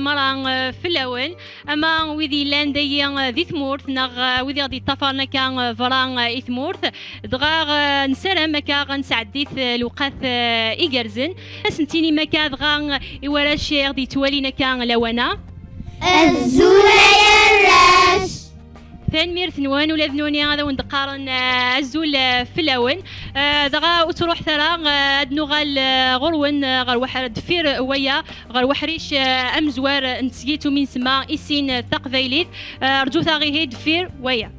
مرة في الأول أما وذي لاندي ذي ثمورث نغ وذي غادي طفرنا كان فران إثمورث دغا نسرى مكا غنسعديت لوقات إيجرزن سنتيني مكا دغا إوراش غادي توالينا كان لوانا الزولة يراش ثاني مير ثنوان ولا ذنوني هذا وندقارن الزول في الأول دغا وتروح ثرا أدنو غال غرون غير واحد دفير ويا غير وحريش أمزوار نسيتو من سما إسين تقذيليت رجو ثاغي هي دفير ويا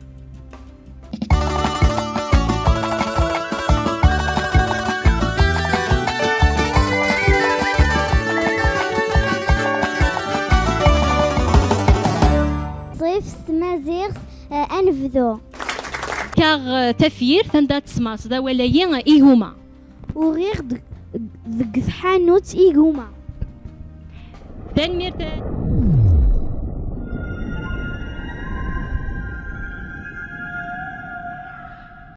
صيف مازيغ أنفذو كاغ تفير ثندا تسماس دا ولا ين إيهما وغير دق حانوت إيغوما ثاني مير